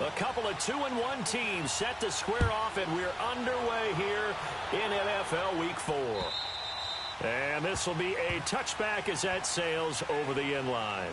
A couple of 2-1 teams set to square off, and we're underway here in NFL Week 4. And this will be a touchback as that sails over the end line.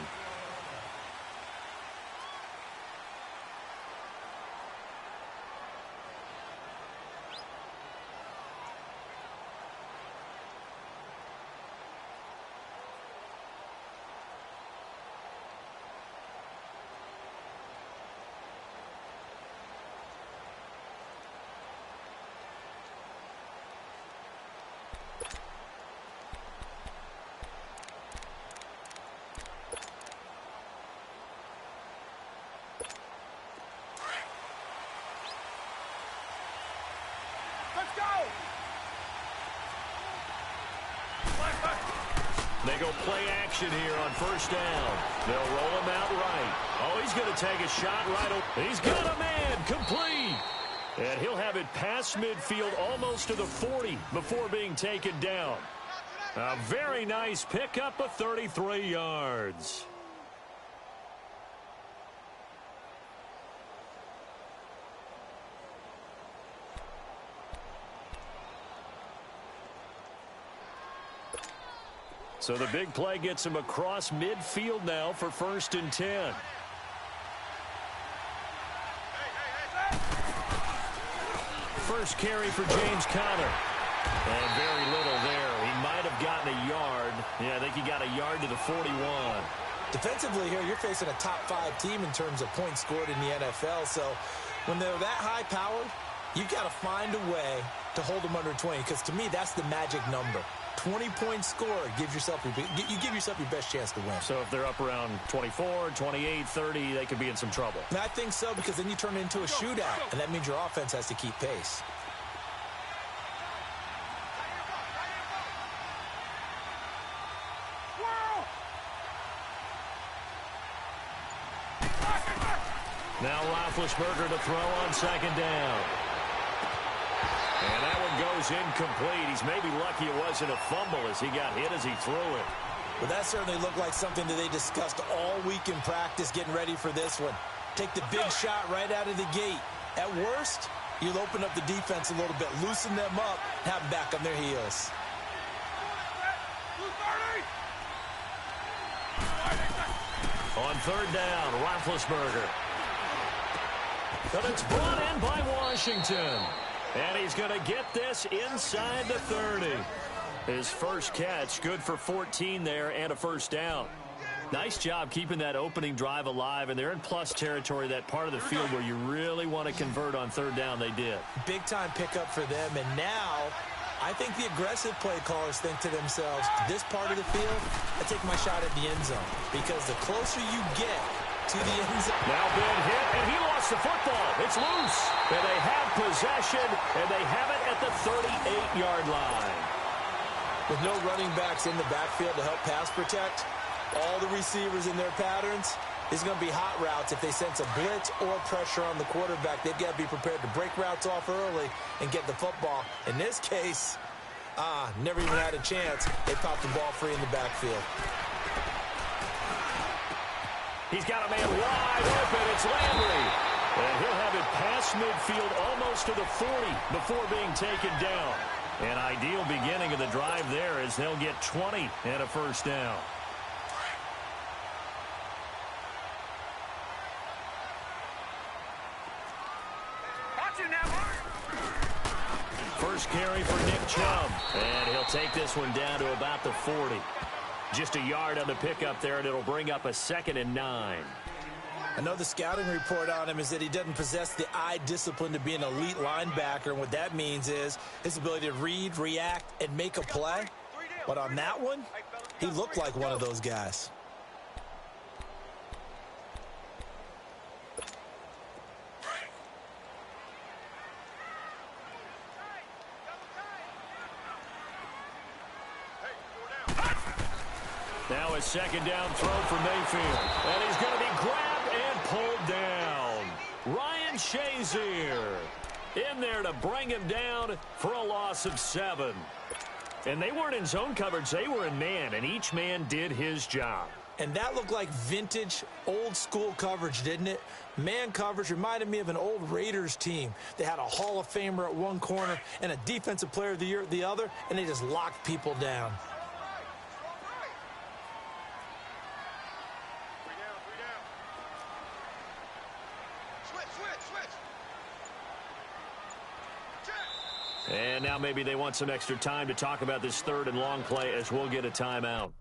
They go play action here on first down. They'll roll him out right. Oh, he's going to take a shot right over. He's got a man, complete. And he'll have it past midfield almost to the 40 before being taken down. A very nice pickup of 33 yards. So the big play gets him across midfield now for 1st and 10. First carry for James Conner. And very little there. He might have gotten a yard. Yeah, I think he got a yard to the 41. Defensively here, you're facing a top 5 team in terms of points scored in the NFL. So when they're that high-powered, you've got to find a way to hold them under 20. Because to me, that's the magic number. 20-point score gives yourself you give yourself your best chance to win. So if they're up around 24, 28, 30, they could be in some trouble. And I think so, because then you turn it into a shootout, and that means your offense has to keep pace. Now Roethlisberger to throw on 2nd down. And that one goes incomplete. He's maybe lucky it wasn't a fumble as he got hit as he threw it. Well, that certainly looked like something that they discussed all week in practice, getting ready for this one. Take the big shot right out of the gate. At worst, you'll open up the defense a little bit, loosen them up, and have them back on their heels. On 3rd down, Roethlisberger. But it's brought in by Washington. And he's going to get this inside the 30. His first catch, good for 14 there and a 1st down. Nice job keeping that opening drive alive, and they're in plus territory, that part of the field where you really want to convert on 3rd down. They did. Big-time pickup for them, and now I think the aggressive play callers think to themselves, this part of the field, I take my shot at the end zone, because the closer you get to the end zone. Now been hit, and he lost the football. It's loose. And they have possession, and they have it at the 38-yard line. With no running backs in the backfield to help pass protect, all the receivers in their patterns, it's going to be hot routes. If they sense a blitz or pressure on the quarterback, they've got to be prepared to break routes off early and get the football. In this case, never even had a chance. They popped the ball free in the backfield. He's got a man wide open. It's Landry. And he'll have it past midfield almost to the 40 before being taken down. An ideal beginning of the drive there as they'll get 20 and a 1st down. First carry for Nick Chubb. And he'll take this one down to about the 40. Just a yard on the pickup there, and it'll bring up a 2nd and 9. I know the scouting report on him is that he doesn't possess the eye discipline to be an elite linebacker, and what that means is his ability to read, react, and make a play. But on that one, he looked like one of those guys. Now a 2nd down throw for Mayfield. And he's going to be grabbed and pulled down. Ryan Shazier in there to bring him down for a loss of 7. And they weren't in zone coverage. They were in man, and each man did his job. And that looked like vintage, old-school coverage, didn't it? Man coverage reminded me of an old Raiders team. They had a Hall of Famer at one corner and a Defensive Player of the Year at the other, and they just locked people down. And now maybe they want some extra time to talk about this third and long play as we'll get a timeout.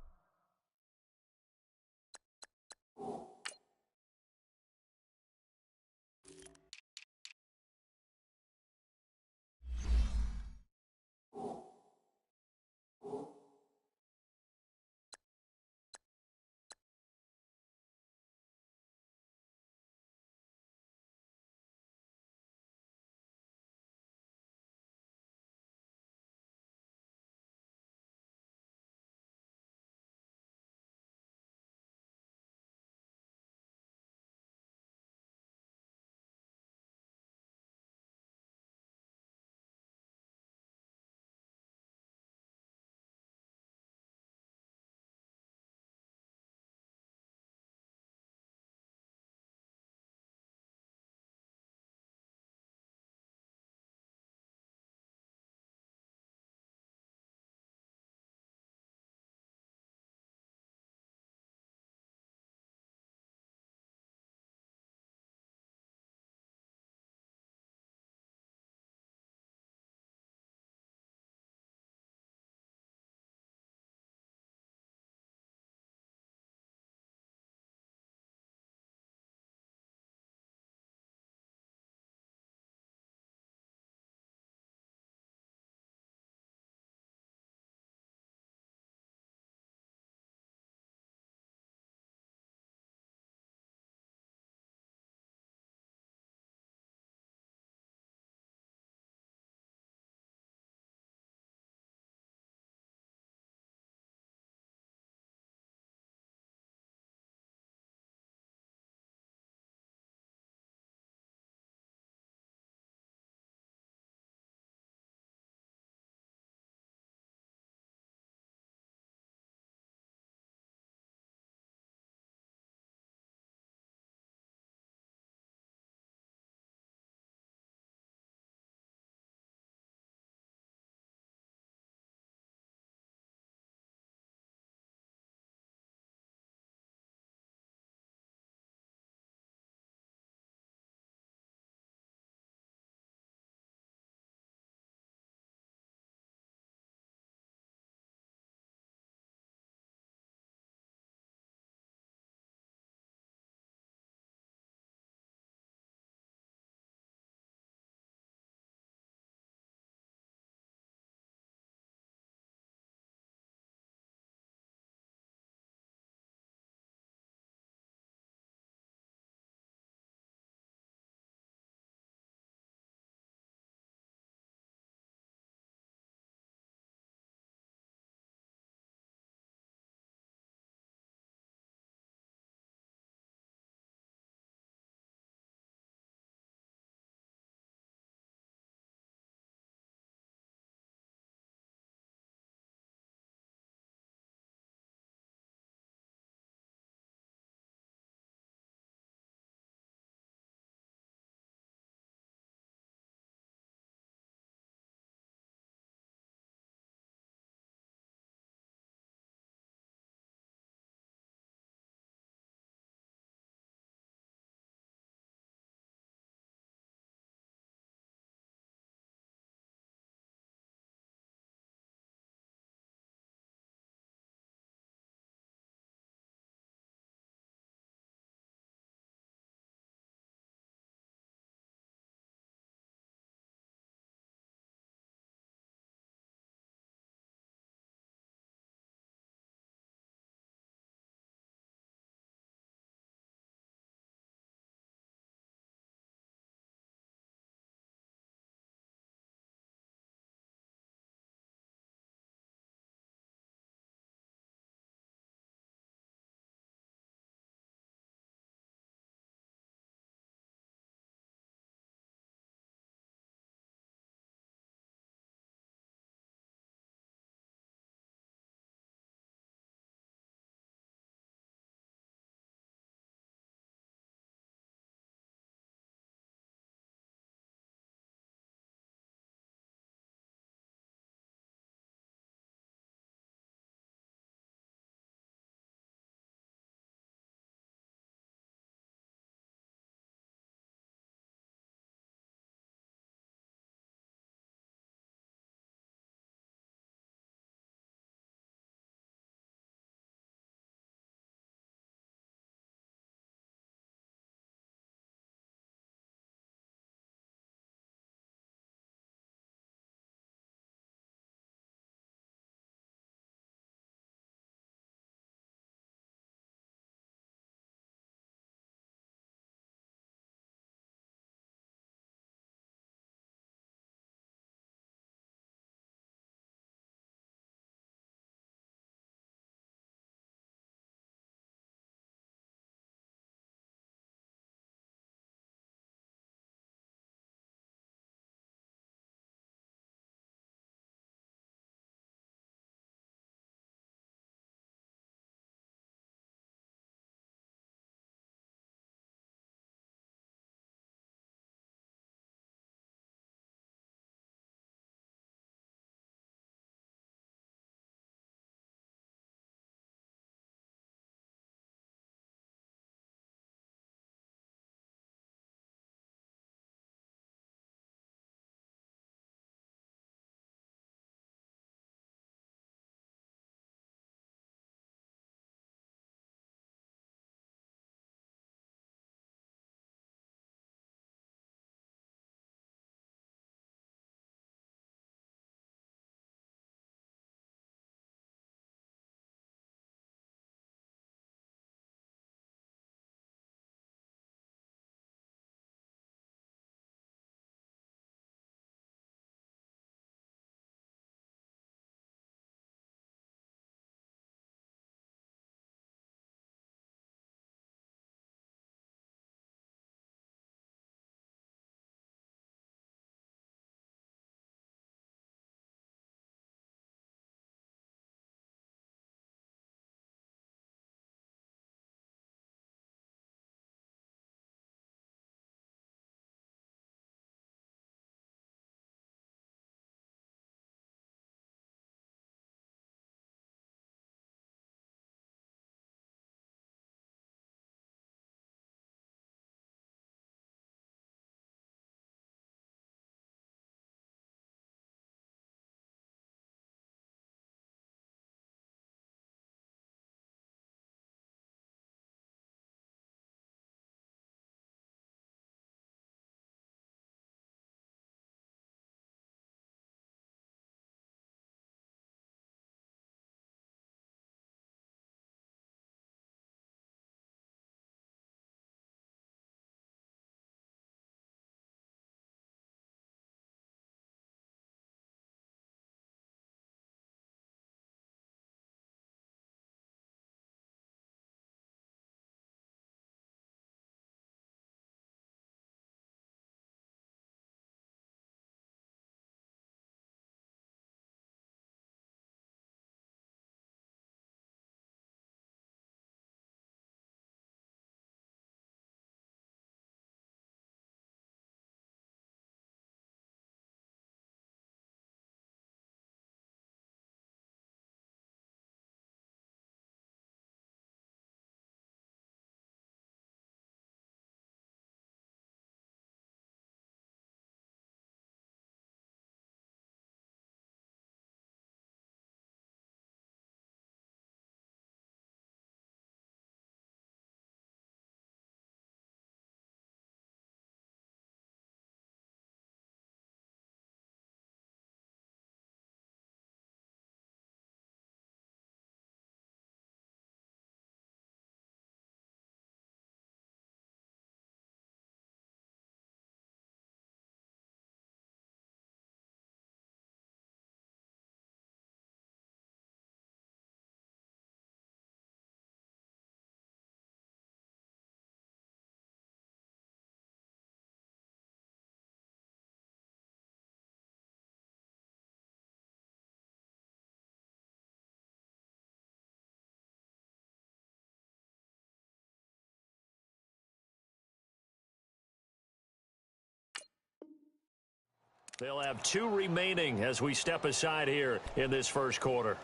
They'll have 2 remaining as we step aside here in this first quarter.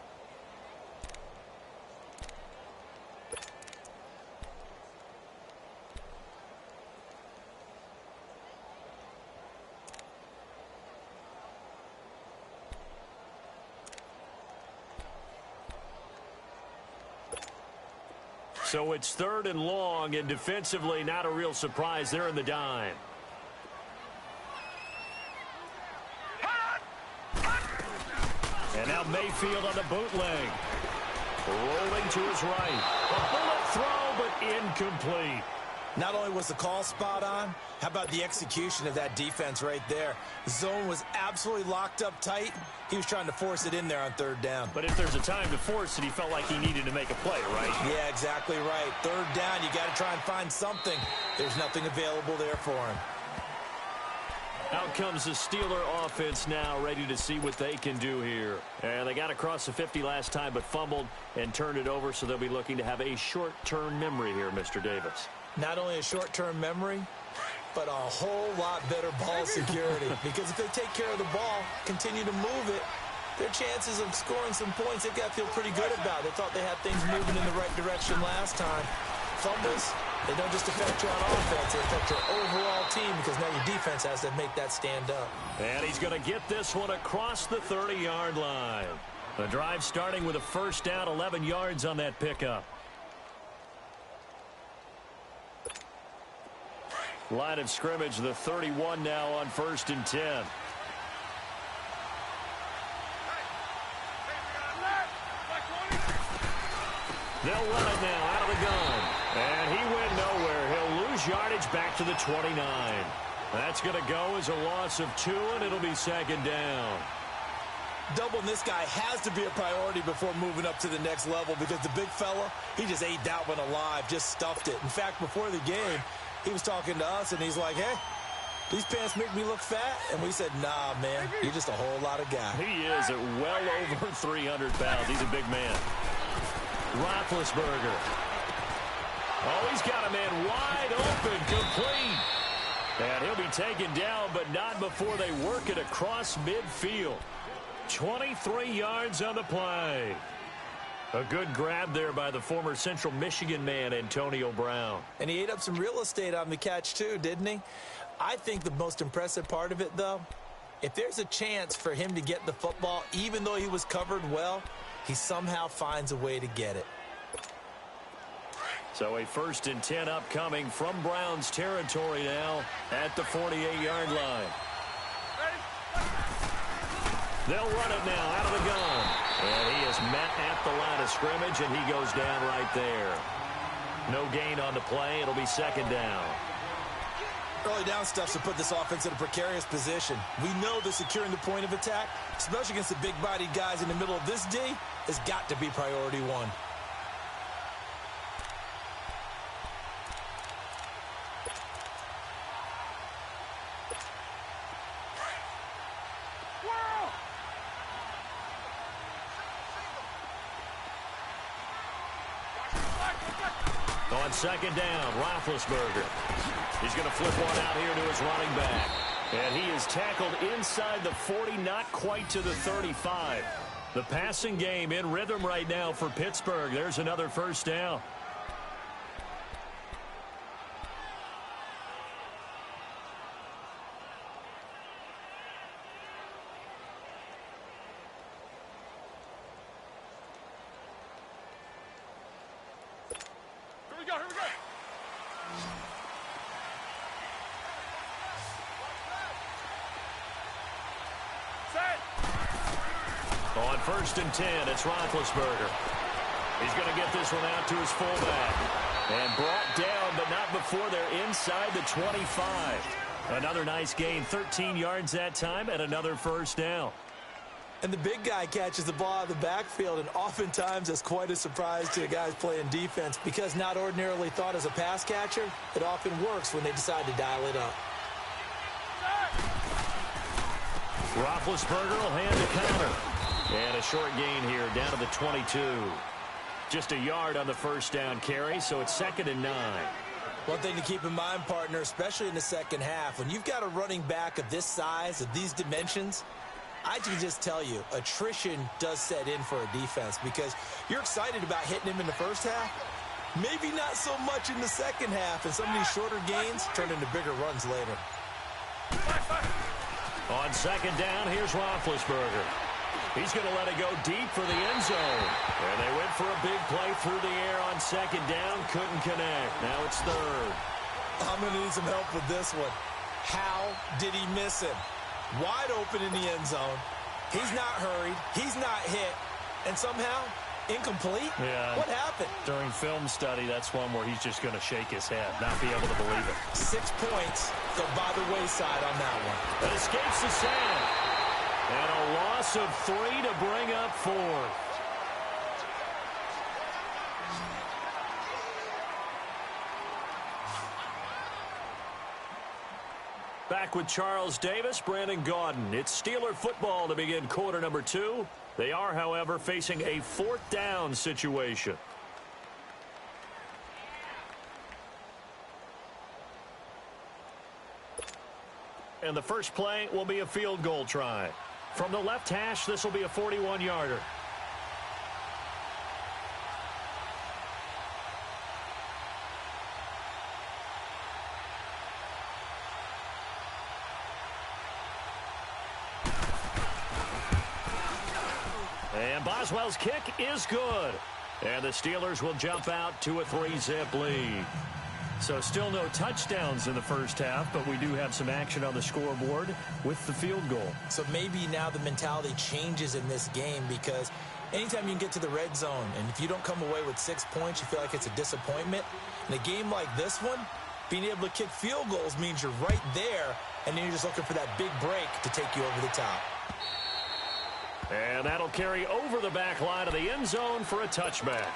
So it's 3rd and long, and defensively not a real surprise there in the dime. And now Mayfield on the bootleg. Rolling to his right. A bullet throw, but incomplete. Not only was the call spot on, how about the execution of that defense right there? The zone was absolutely locked up tight. He was trying to force it in there on 3rd down. But if there's a time to force it, he felt like he needed to make a play, right? Yeah, exactly right. 3rd down, you got to try and find something. There's nothing available there for him. Out comes the Steeler offense now, ready to see what they can do here. And they got across the 50 last time, but fumbled and turned it over, so they'll be looking to have a short-term memory here, Mr. Davis. Not only a short-term memory, but a whole lot better ball security. Because if they take care of the ball, continue to move it, their chances of scoring some points, they've got to feel pretty good about. They thought they had things moving in the right direction last time. Fumbles, they don't just affect you on offense, they affect your overall team because now your defense has to make that stand up. And he's going to get this one across the 30-yard line. The drive starting with a first down, 11 yards on that pickup. Line of scrimmage, the 31 now on 1st and 10. They'll run it now out of the gun. And he went nowhere. He'll lose yardage back to the 29. That's going to go as a loss of 2, and it'll be 2nd down. Doubling this guy has to be a priority before moving up to the next level because the big fella, he just ate that one alive, just stuffed it. In fact, before the game, he was talking to us, and he's like, hey, these pants make me look fat. And we said, nah, man, you're just a whole lot of guy. He is at well over 300 pounds. He's a big man. Roethlisberger. Oh, he's got a man wide open, complete. And he'll be taken down, but not before they work it across midfield. 23 yards on the play. A good grab there by the former Central Michigan man, Antonio Brown. And he ate up some real estate on the catch, too, didn't he? I think the most impressive part of it, though, if there's a chance for him to get the football, even though he was covered well, he somehow finds a way to get it. So a 1st and 10 upcoming from Browns territory now at the 48-yard line. They'll run it now out of the gun. And he is met at the line of scrimmage, and he goes down right there. No gain on the play. It'll be 2nd down. Early down stuff should put this offense in a precarious position. We know that securing the point of attack, especially against the big-bodied guys in the middle of this D, has got to be priority 1. On 2nd down, Roethlisberger. He's going to flip one out here to his running back. And he is tackled inside the 40, not quite to the 35. The passing game in rhythm right now for Pittsburgh. There's another 1st down. Here we go. Set. On 1st and 10, it's Roethlisberger. He's going to get this one out to his fullback. And brought down, but not before they're inside the 25. Another nice gain, 13 yards that time, and another 1st down. And the big guy catches the ball out of the backfield, and oftentimes it's quite a surprise to the guys playing defense because not ordinarily thought as a pass catcher, it often works when they decide to dial it up. Roethlisberger will hand the counter. And a short gain here down to the 22. Just a yard on the 1st down carry, so it's 2nd and 9. One thing to keep in mind, partner, especially in the second half, when you've got a running back of this size, of these dimensions, I can just tell you, attrition does set in for a defense because you're excited about hitting him in the first half. Maybe not so much in the second half, and some of these shorter gains turn into bigger runs later. On second down, here's Roethlisberger. He's going to let it go deep for the end zone. And they went for a big play through the air on second down. Couldn't connect. Now it's third. I'm going to need some help with this one. How did he miss him? Wide open in the end zone. He's not hurried. He's not hit. And somehow, incomplete? Yeah. What happened? During film study, that's one where he's just going to shake his head, not be able to believe it. 6 points go by the wayside on that one. It escapes the sand. And a loss of 3 to bring up 4. Back with Charles Davis, Brandon Gaudin. It's Steeler football to begin quarter number 2. They are, however, facing a 4th down situation. And the first play will be a field goal try. From the left hash, this will be a 41-yarder. And Boswell's kick is good. And the Steelers will jump out to a 3-zip lead. So still no touchdowns in the first half, but we do have some action on the scoreboard with the field goal. So maybe now the mentality changes in this game because anytime you can get to the red zone, and if you don't come away with 6 points, you feel like it's a disappointment. In a game like this one, being able to kick field goals means you're right there, and then you're just looking for that big break to take you over the top. And that'll carry over the back line of the end zone for a touchback.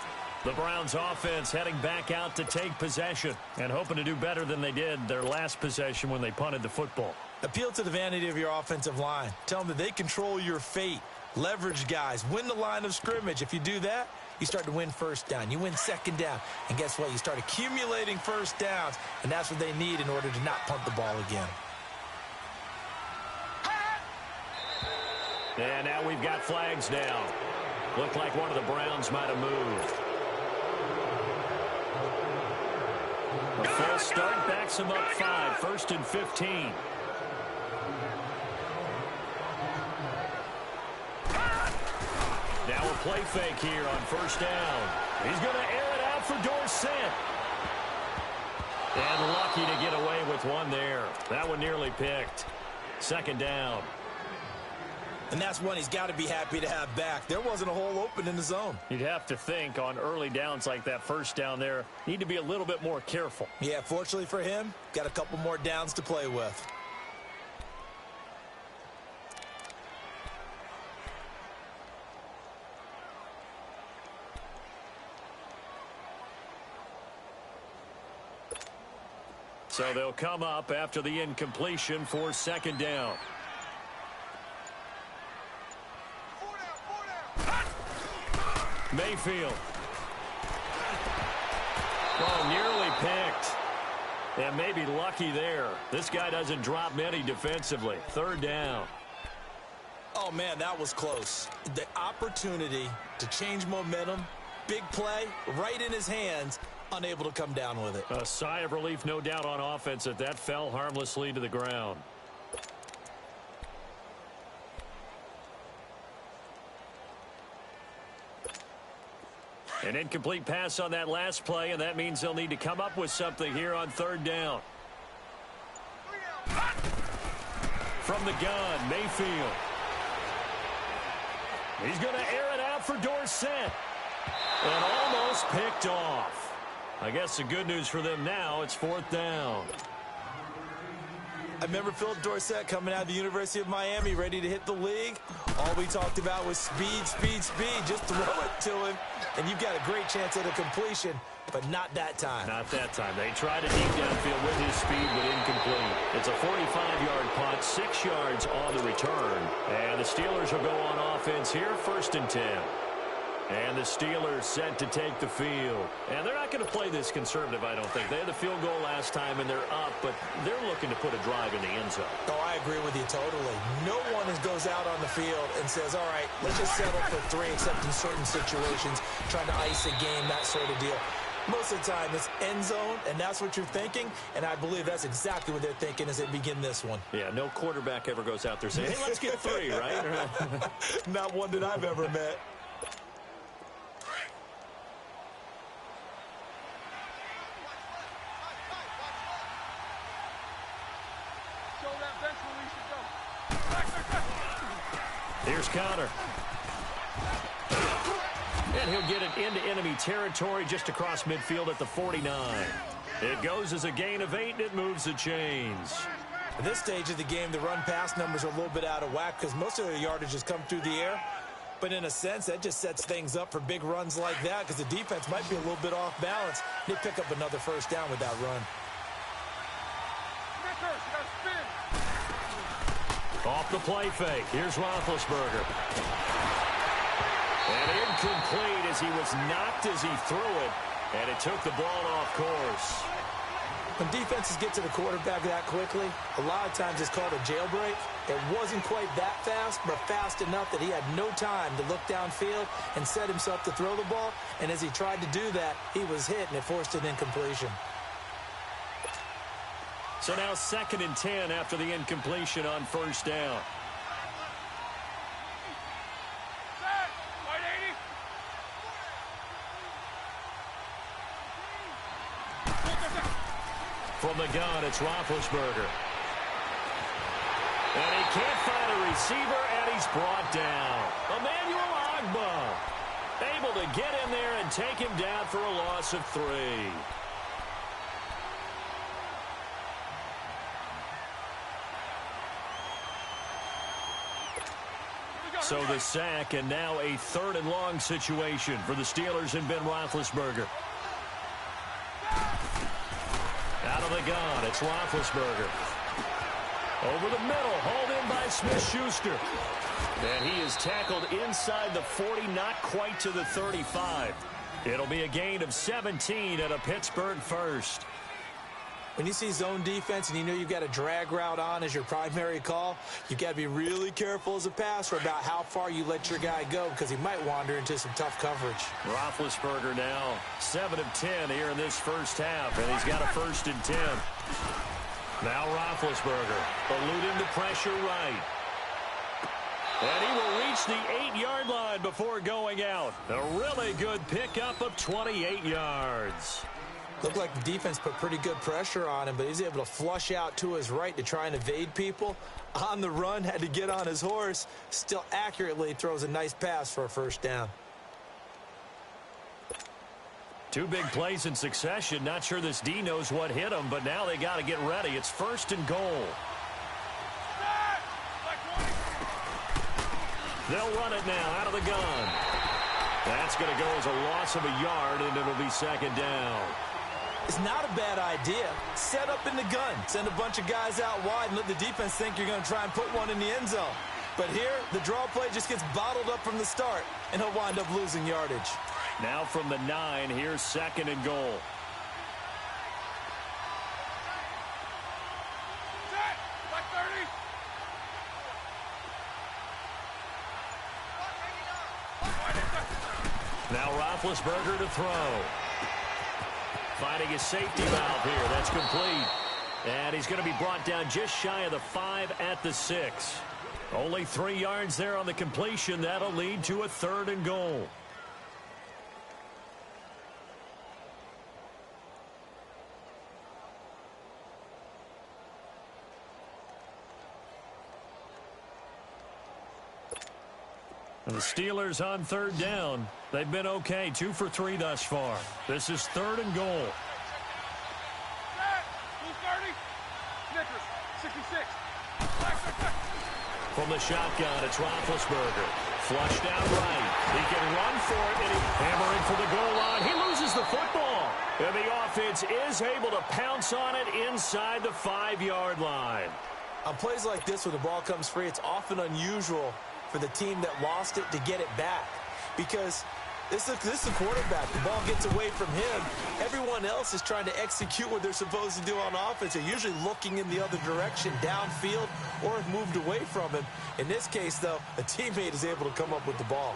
The Browns offense heading back out to take possession and hoping to do better than they did their last possession when they punted the football. Appeal to the vanity of your offensive line. Tell them that they control your fate. Leverage guys. Win the line of scrimmage. If you do that, you start to win first down. You win second down. And guess what? You start accumulating first downs, and that's what they need in order to not punt the ball again. And now we've got flags down. Looked like one of the Browns might have moved. A false start backs him up 5, 1st and 15. Now a play fake here on first down. He's going to air it out for Dorsett. And lucky to get away with one there. That one nearly picked. Second down. And that's one he's got to be happy to have back. There wasn't a hole open in the zone. You'd have to think on early downs like that first down there, need to be a little bit more careful. Yeah, fortunately for him, got a couple more downs to play with. So they'll come up after the incompletion for second down. Mayfield. Oh, nearly picked. And maybe lucky there. This guy doesn't drop many defensively. Third down. Oh, man, that was close. The opportunity to change momentum, big play, right in his hands, unable to come down with it. A sigh of relief, no doubt, on offense that that fell harmlessly to the ground. An incomplete pass on that last play, and that means they'll need to come up with something here on third down. From the gun, Mayfield. He's going to air it out for Dorsett. And almost picked off. I guess the good news for them now, it's fourth down. I remember Philip Dorsett coming out of the University of Miami, ready to hit the league. All we talked about was speed, speed, speed. Just throw it to him, and you've got a great chance at a completion, but not that time. Not that time. They tried it deep downfield with his speed, but incomplete. It's a 45-yard punt, 6 yards on the return. And the Steelers will go on offense here, 1st and 10. And the Steelers set to take the field. And they're not going to play this conservative, I don't think. They had the field goal last time, and they're up, but they're looking to put a drive in the end zone. Oh, I agree with you totally. No one goes out on the field and says, all right, let's just settle for 3, except in certain situations, trying to ice a game, that sort of deal. Most of the time, it's end zone, and that's what you're thinking, and I believe that's exactly what they're thinking as they begin this one. Yeah, no quarterback ever goes out there saying, hey, let's get 3, right? Not one that I've ever met. Here's Connor. And he'll get it into enemy territory just across midfield at the 49. It goes as a gain of 8, and it moves the chains. At this stage of the game, the run-pass numbers are a little bit out of whack because most of their yardage has come through the air. But in a sense, that just sets things up for big runs like that because the defense might be a little bit off balance. They pick up another first down with that run. Off the play fake. Here's Roethlisberger. And incomplete as he was knocked as he threw it. And it took the ball off course. When defenses get to the quarterback that quickly, a lot of times it's called a jailbreak. It wasn't quite that fast, but fast enough that he had no time to look downfield and set himself to throw the ball. And as he tried to do that, he was hit, and it forced an incompletion. So now 2nd and 10 after the incompletion on first down. From the gun, it's Roethlisberger. And he can't find a receiver, and he's brought down. Emmanuel Ogbah able to get in there and take him down for a loss of 3. So the sack, and now a 3rd and long situation for the Steelers and Ben Roethlisberger. Out of the gun, it's Roethlisberger. Over the middle, hauled in by Smith-Schuster. And he is tackled inside the 40, not quite to the 35. It'll be a gain of 17 and a Pittsburgh first. When you see zone defense and you know you've got a drag route on as your primary call, you've got to be really careful as a passer about how far you let your guy go because he might wander into some tough coverage. Roethlisberger now 7 of 10 here in this first half, and he's got a 1st and 10. Now Roethlisberger eluding the pressure right. And he will reach the 8-yard line before going out. A really good pickup of 28 yards. Looked like the defense put pretty good pressure on him, but he's able to flush out to his right to try and evade people. On the run, had to get on his horse. Still accurately throws a nice pass for a first down. 2 big plays in succession. Not sure this D knows what hit him, but now they got to get ready. It's 1st and goal. They'll run it now out of the gun. That's going to go as a loss of a yard, and it'll be 2nd down. It's not a bad idea. Set up in the gun. Send a bunch of guys out wide and let the defense think you're going to try and put one in the end zone. But here, the draw play just gets bottled up from the start, and he'll wind up losing yardage. Now from the 9, here's 2nd and goal. Now Roethlisberger to throw. Finding his safety valve here. That's complete. And he's going to be brought down just shy of the 5 at the 6. Only 3 yards there on the completion. That'll lead to a 3rd and goal. And the Steelers on 3rd down. They've been okay, 2 for 3 thus far. This is 3rd and goal. From the shotgun, it's Roethlisberger. Flushed out right. He can run for it, and he's hammering for the goal line. He loses the football. And the offense is able to pounce on it inside the 5-yard line. On plays like this where the ball comes free, it's often unusual for the team that lost it to get it back. Because This is the quarterback. The ball gets away from him. Everyone else is trying to execute what they're supposed to do on offense. They're usually looking in the other direction, downfield, or have moved away from him. In this case, though, a teammate is able to come up with the ball.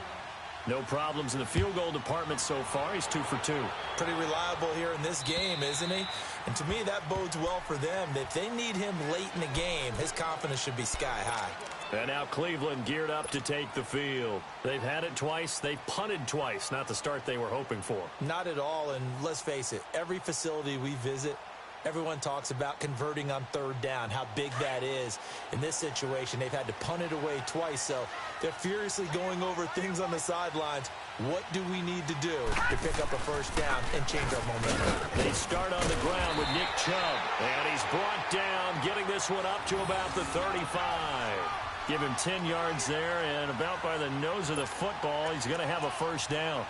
No problems in the field goal department so far. He's 2 for 2. Pretty reliable here in this game, isn't he? And to me, that bodes well for them. If they need him late in the game, his confidence should be sky high. And now Cleveland geared up to take the field. They've had it twice. They've punted twice. Not the start they were hoping for. Not at all, and let's face it, every facility we visit, everyone talks about converting on third down, how big that is. In this situation, they've had to punt it away twice, so they're furiously going over things on the sidelines. What do we need to do to pick up a first down and change our momentum? They start on the ground with Nick Chubb, and he's brought down, getting this one up to about the 35. Give him 10 yards there, and about by the nose of the football, he's going to have a first down.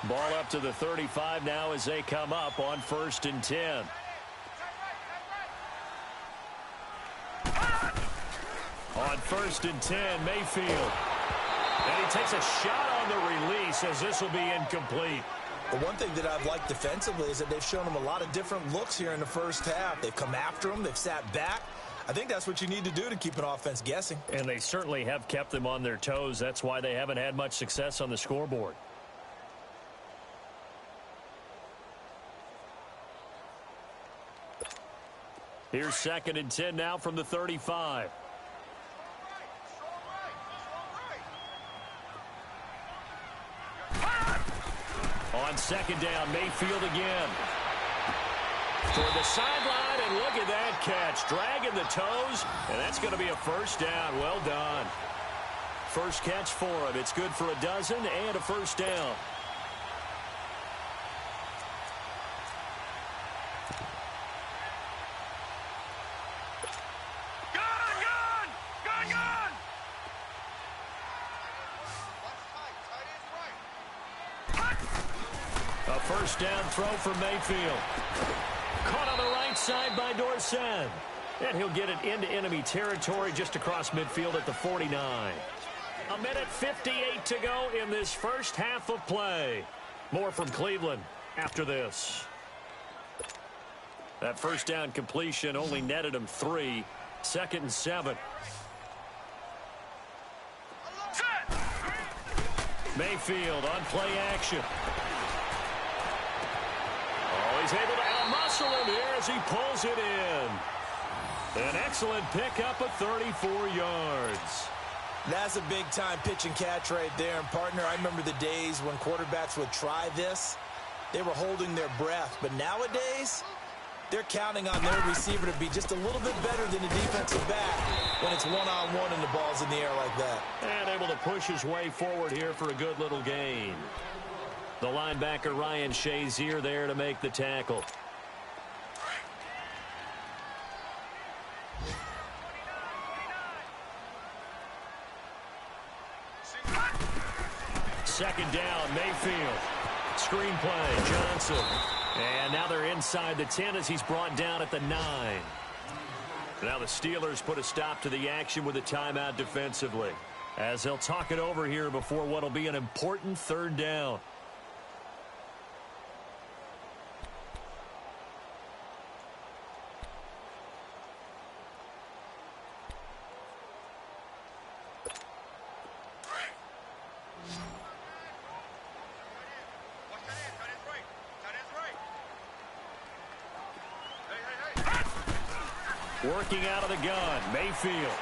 Ball up to the 35 now as they come up on 1st and 10. On 1st and 10, Mayfield. And he takes a shot on the release as this will be incomplete. The one thing that I've liked defensively is that they've shown him a lot of different looks here in the first half. They've come after him. They've sat back. I think that's what you need to do to keep an offense guessing. And they certainly have kept them on their toes. That's why they haven't had much success on the scoreboard. Here's 2nd and 10 now from the 35. On 2nd down, Mayfield again. For the sideline, and look at that catch. Dragging the toes, and that's going to be a first down. Well done. First catch for him. It's good for a dozen and a first down. A first down throw for Mayfield. Caught on the right side by Dorsett. And he'll get it into enemy territory just across midfield at the 49. 1:58 to go in this first half of play. More from Cleveland after this. That first down completion only netted him 3. 2nd and 7. Mayfield on play action. Oh, he's able to outmuscle him here as he pulls it in. An excellent pickup of 34 yards. That's a big-time pitch and catch right there. And, partner, I remember the days when quarterbacks would try this. They were holding their breath. But nowadays, they're counting on their receiver to be just a little bit better than the defensive back when it's one-on-one and the ball's in the air like that. And able to push his way forward here for a good little gain. The linebacker, Ryan Shazier, there to make the tackle. Second down, Mayfield. Screen play, Johnson. And now they're inside the 10 as he's brought down at the 9. Now the Steelers put a stop to the action with a timeout defensively, as they'll talk it over here before what will be an important 3rd down. Working out of the gun, Mayfield.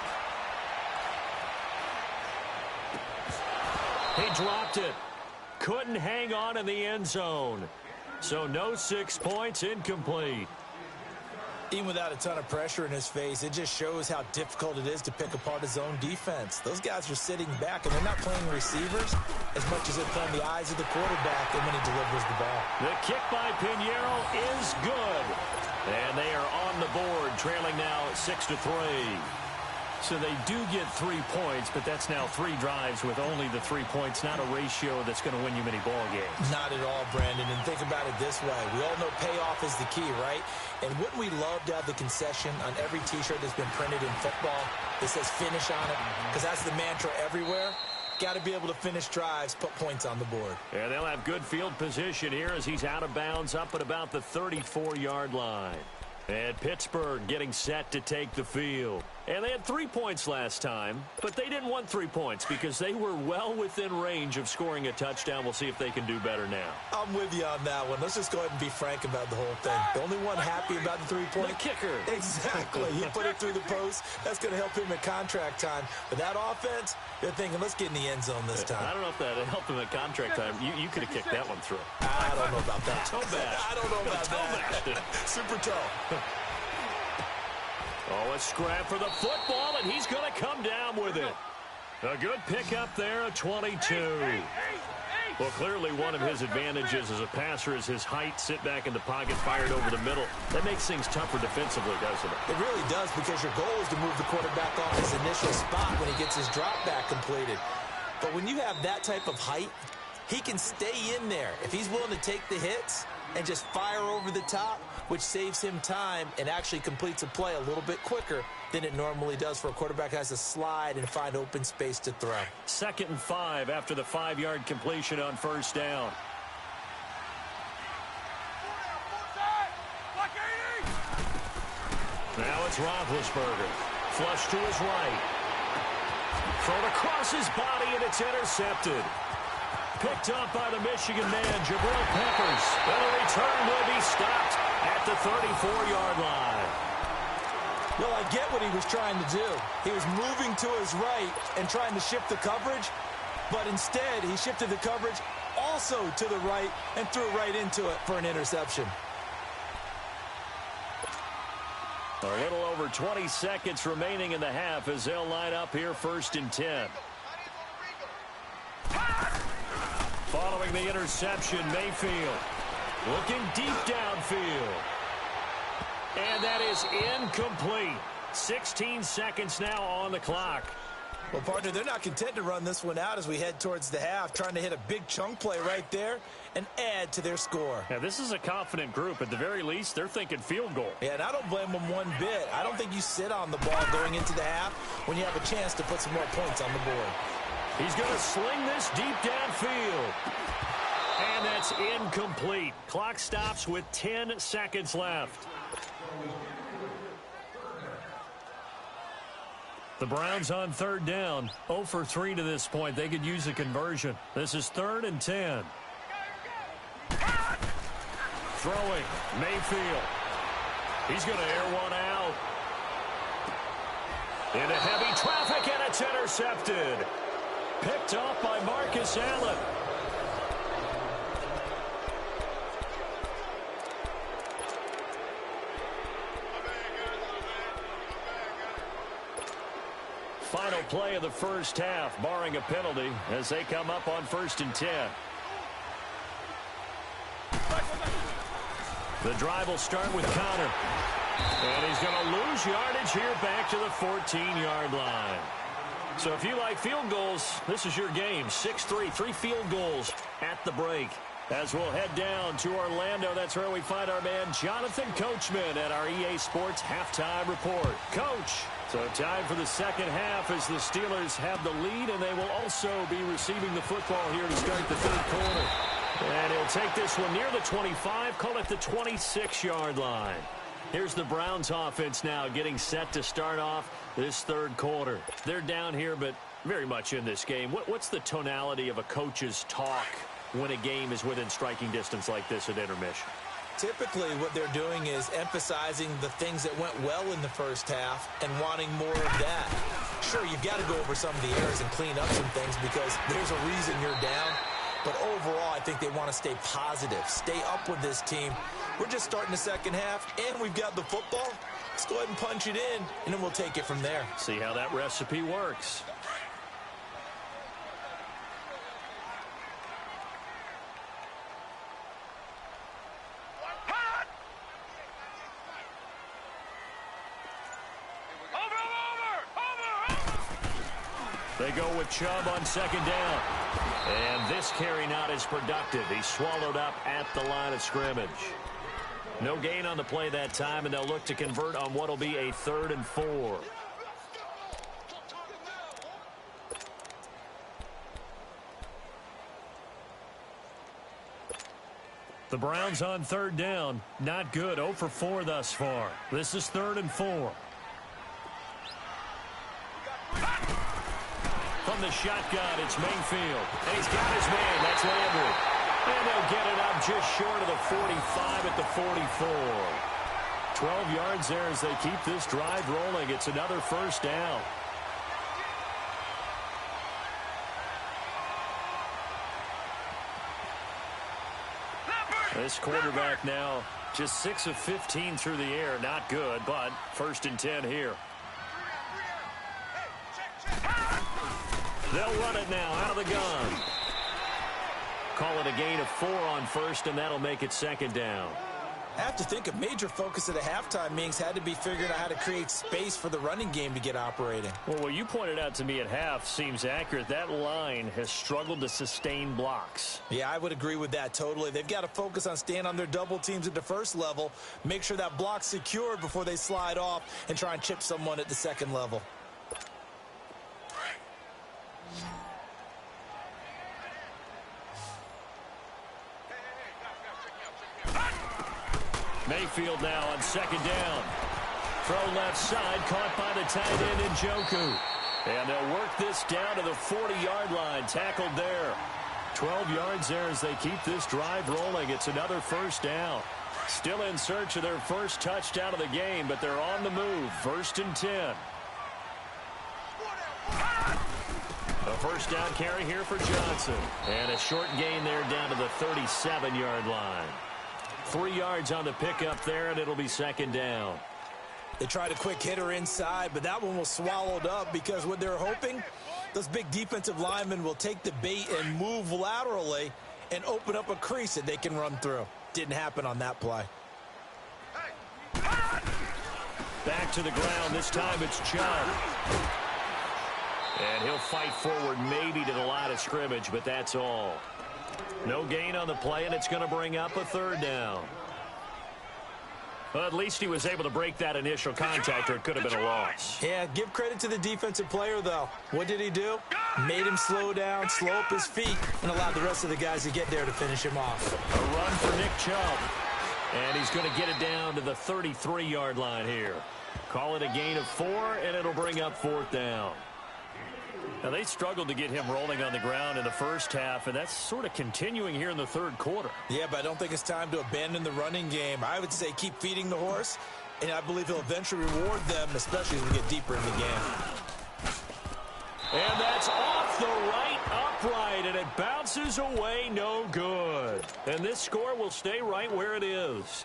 He dropped it. Couldn't hang on in the end zone. So no 6 points, incomplete. Even without a ton of pressure in his face, it just shows how difficult it is to pick apart his own defense. Those guys are sitting back, and they're not playing receivers as much as they're playing the eyes of the quarterback and when he delivers the ball. The kick by Pinheiro is good. And they are on the board, trailing now 6-3. So they do get 3 points, but that's now 3 drives with only the 3 points, not a ratio that's going to win you many ball games. Not at all, Brandon. And think about it this way. We all know payoff is the key, right? And wouldn't we love to have the concession on every T-shirt that's been printed in football that says finish on it? Because that's the mantra everywhere. Got to be able to finish drives, put points on the board. Yeah, they'll have good field position here as he's out of bounds up at about the 34-yard line. And Pittsburgh getting set to take the field. And they had 3 points last time, but they didn't want 3 points because they were well within range of scoring a touchdown. We'll see if they can do better now. I'm with you on that one. Let's just go ahead and be frank about the whole thing. The only one happy about the 3-point. The kicker. Exactly. He put it through the post. That's going to help him at contract time. But that offense, they're thinking, let's get in the end zone this time. I don't know if that helped him at contract time. You could have kicked that one through. I don't know about that. Toe bash. I don't know about that. Super toe. Oh, a scrap for the football, and he's going to come down with it. A good pickup there at 22. Well, clearly one of his advantages as a passer is his height, sit back in the pocket, fired over the middle. That makes things tougher defensively, doesn't it? It really does, because your goal is to move the quarterback off his initial spot when he gets his drop back completed. But when you have that type of height, he can stay in there. If he's willing to take the hits and just fire over the top, which saves him time and actually completes a play a little bit quicker than it normally does for a quarterback who has to slide and find open space to throw. 2nd and 5 after the 5-yard completion on first down. Now it's Roethlisberger. Flush to his right. Thrown across his body, and it's intercepted. Picked up by the Michigan man, Jabril Peppers. And the return will be stopped at the 34-yard line. Well, I get what he was trying to do. He was moving to his right and trying to shift the coverage, but instead he shifted the coverage also to the right and threw right into it for an interception. A little over 20 seconds remaining in the half as they'll line up here 1st and 10. Following the interception, Mayfield looking deep downfield. And that is incomplete. 16 seconds now on the clock. Well, partner, they're not content to run this one out as we head towards the half, trying to hit a big chunk play right there and add to their score. Yeah, this is a confident group. At the very least, they're thinking field goal. Yeah, and I don't blame them one bit. I don't think you sit on the ball going into the half when you have a chance to put some more points on the board. He's going to sling this deep downfield. And that's incomplete. Clock stops with 10 seconds left. The Browns on 3rd down. 0 for 3 to this point. They could use a conversion. This is 3rd and 10. Throwing. Mayfield. He's going to air one out. Into heavy traffic, and it's intercepted. Picked off by Marcus Allen. Final play of the first half, barring a penalty, as they come up on 1st and 10. The drive will start with Connor. And he's going to lose yardage here back to the 14-yard line. So if you like field goals, this is your game. 6-3, 3 field goals at the break. As we'll head down to Orlando, that's where we find our man Jonathan Coachman at our EA Sports Halftime Report. Coach, so time for the second half as the Steelers have the lead, and they will also be receiving the football here to start the 3rd quarter. And he'll take this one near the 25, call it the 26-yard line. Here's the Browns offense now getting set to start off this 3rd quarter. They're down here, but very much in this game. What's the tonality of a coach's talk when a game is within striking distance like this at intermission? Typically, what they're doing is emphasizing the things that went well in the first half and wanting more of that. Sure, you've got to go over some of the errors and clean up some things because there's a reason you're down. But overall, I think they want to stay positive, stay up with this team. We're just starting the second half, and we've got the football. Let's go ahead and punch it in, and then we'll take it from there. See how that recipe works. Over! They go with Chubb on second down. And this carry not as productive. He's swallowed up at the line of scrimmage. No gain on the play that time, and they'll look to convert on what will be a 3rd and 4. The Browns on 3rd down. Not good. 0 for 4 thus far. This is 3rd and 4. From the shotgun, it's Mayfield. And he's got his man. That's Landry. And they'll get it up just short of the 45 at the 44. 12 yards there as they keep this drive rolling. It's another 1st down. This quarterback now just 6 of 15 through the air. Not good, but 1st and 10 here. They'll run it now out of the gun. Call it a gain of 4 on 1st, and that'll make it 2nd down. I have to think a major focus of the halftime meetings had to be figuring out how to create space for the running game to get operating. Well, what you pointed out to me at half seems accurate. That line has struggled to sustain blocks. Yeah, I would agree with that totally. They've got to focus on staying on their double teams at the 1st level, make sure that block's secured before they slide off and try and chip someone at the 2nd level. Mayfield now on 2nd down. Throw left side, caught by the tight end Njoku. And they'll work this down to the 40-yard line. Tackled there. 12 yards there as they keep this drive rolling. It's another 1st down. Still in search of their 1st touchdown of the game, but they're on the move. 1st and 10. A 1st down carry here for Johnson. And a short gain there down to the 37-yard line. 3 yards on the pickup there, and it'll be 2nd down. They tried a quick hitter inside, but that one was swallowed up because what they're hoping, those big defensive linemen will take the bait and move laterally and open up a crease that they can run through. Didn't happen on that play. Back to the ground. This time it's Chubb. And he'll fight forward maybe to the line of scrimmage, but that's all. No gain on the play, and it's going to bring up a 3rd down. Well, at least he was able to break that initial contact, or it could have been a loss. Yeah, give credit to the defensive player, though. What did he do? Made him slow down, slow up his feet, and allowed the rest of the guys to get there to finish him off. A run for Nick Chubb. And he's going to get it down to the 33-yard line here. Call it a gain of 4, and it'll bring up 4th down. Now, they struggled to get him rolling on the ground in the 1st half, and that's sort of continuing here in the 3rd quarter. Yeah, but I don't think it's time to abandon the running game. I would say keep feeding the horse, and I believe he'll eventually reward them, especially as we get deeper in the game. And that's off the right upright, and it bounces away, no good. And this score will stay right where it is.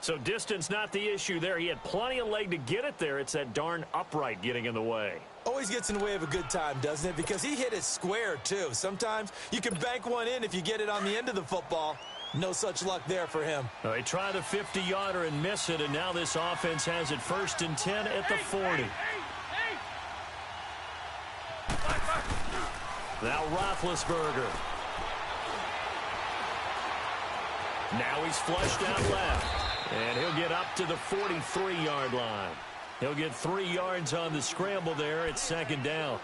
So distance not the issue there. He had plenty of leg to get it there. It's that darn upright getting in the way. Always gets in the way of a good time, doesn't it? Because he hit it square, too. Sometimes you can bank one in if you get it on the end of the football. No such luck there for him. Well, they try the 50-yarder and miss it, and now this offense has it 1st and 10 at the 40. Now Roethlisberger. Now he's flushed out left. And he'll get up to the 43-yard line. He'll get 3 yards on the scramble there. It's 2nd down.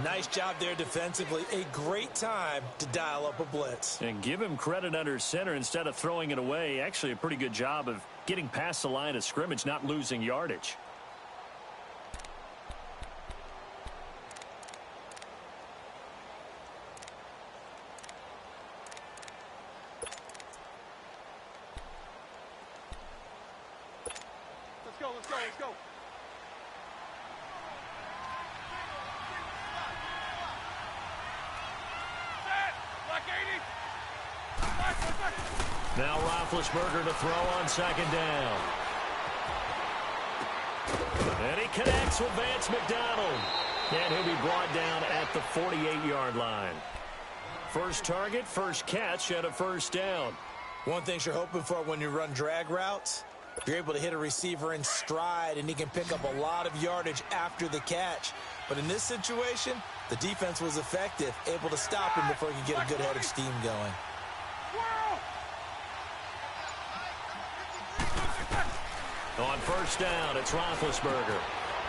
Nice job there defensively. A great time to dial up a blitz. And give him credit under center instead of throwing it away. Actually, a pretty good job of getting past the line of scrimmage, not losing yardage. Let's go. Now Roethlisberger to throw on 2nd down. And he connects with Vance McDonald. And he'll be brought down at the 48-yard line. First target, first catch, and a 1st down. One thing you're hoping for when you run drag routes, you're able to hit a receiver in stride, and he can pick up a lot of yardage after the catch. But in this situation, The defense was effective, able to stop him before he could get a good head of steam going. On first down, it's Roethlisberger.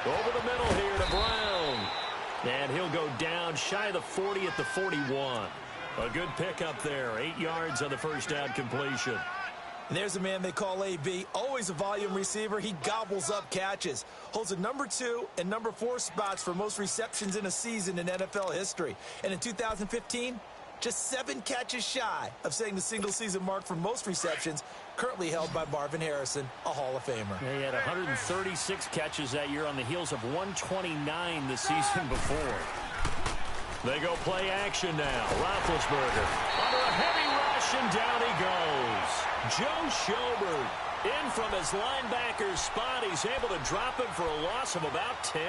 Over the middle here to Brown. And he'll go down shy of the 40 at the 41. A good pickup there. 8 yards on the first down completion. And there's a man they call AB, always a volume receiver. He gobbles up catches, holds the number 2 and number 4 spots for most receptions in a season in NFL history. And in 2015, just 7 catches shy of setting the single-season mark for most receptions, currently held by Marvin Harrison, a Hall of Famer. He had 136 catches that year on the heels of 129 the season before. They go play action now. Roethlisberger under a heavy rush, and down he goes. Joe Schobert in from his linebacker's spot. He's able to drop him for a loss of about 10.